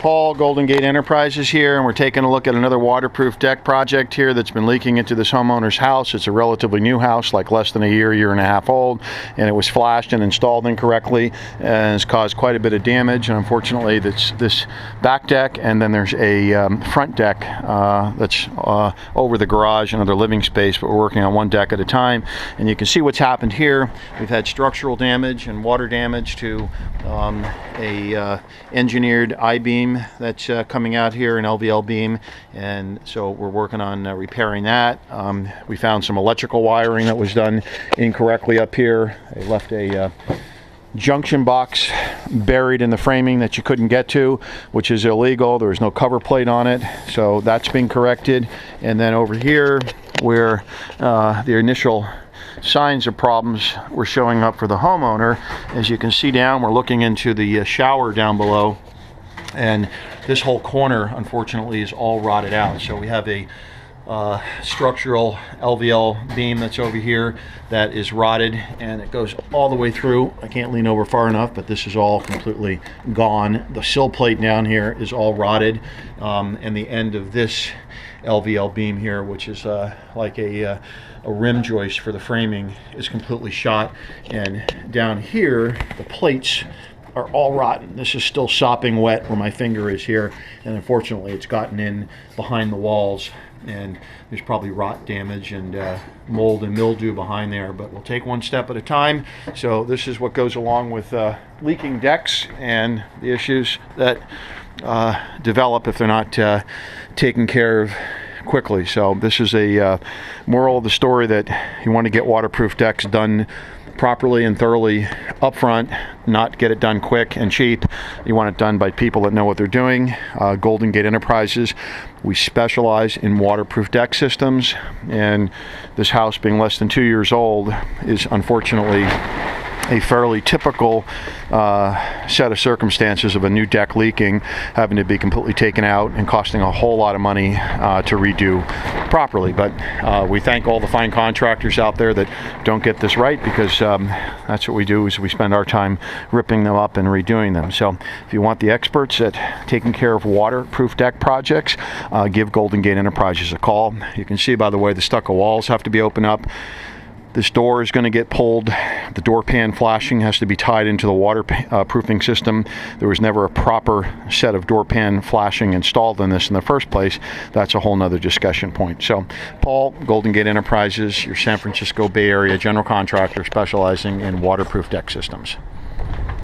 Paul, Golden Gate Enterprises here, and we're taking a look at another waterproof deck project here that's been leaking into this homeowner's house. It's a relatively new house, like less than a year and a half old, and it was flashed and installed incorrectly and has caused quite a bit of damage. And unfortunately, this back deck, and then there's a front deck that's over the garage and other living space, but we're working on one deck at a time. And you can see what's happened here. We've had structural damage and water damage to a engineered I-beam that's coming out here, an LVL beam, and so we're working on repairing that. We found some electrical wiring that was done incorrectly up here. They left a junction box buried in the framing that you couldn't get to, which is illegal. There was no cover plate on it, so that's been corrected. And then over here, where the initial signs of problems were showing up for the homeowner, as you can see down, we're looking into the shower down below, and this whole corner unfortunately is all rotted out. So we have a structural LVL beam that's over here that is rotted, and it goes all the way through. I can't lean over far enough, but this is all completely gone. The sill plate down here is all rotted, and the end of this LVL beam here, which is like a rim joist for the framing, is completely shot. And down here, the plates are all rotten. This is still sopping wet where my finger is here, and unfortunately it's gotten in behind the walls, and there's probably rot damage and mold and mildew behind there, but we'll take one step at a time. So this is what goes along with leaking decks and the issues that develop if they're not taken care of quickly. So this is a moral of the story, that you want to get waterproof decks done properly and thoroughly up front, not get it done quick and cheap. You want it done by people that know what they're doing. Golden Gate Enterprises, we specialize in waterproof deck systems, and this house, being less than 2 years old, is unfortunately a fairly typical set of circumstances of a new deck leaking, having to be completely taken out and costing a whole lot of money to redo properly. But we thank all the fine contractors out there that don't get this right, because that's what we do, is we spend our time ripping them up and redoing them. So if you want the experts at taking care of waterproof deck projects, give Golden Gate Enterprises a call. You can see by the way the stucco walls have to be opened up. This door is going to get pulled. The door pan flashing has to be tied into the waterproofing system. There was never a proper set of door pan flashing installed in this in the first place. That's a whole nother discussion point. So Paul, Golden Gate Enterprises, your San Francisco Bay Area general contractor specializing in waterproof deck systems.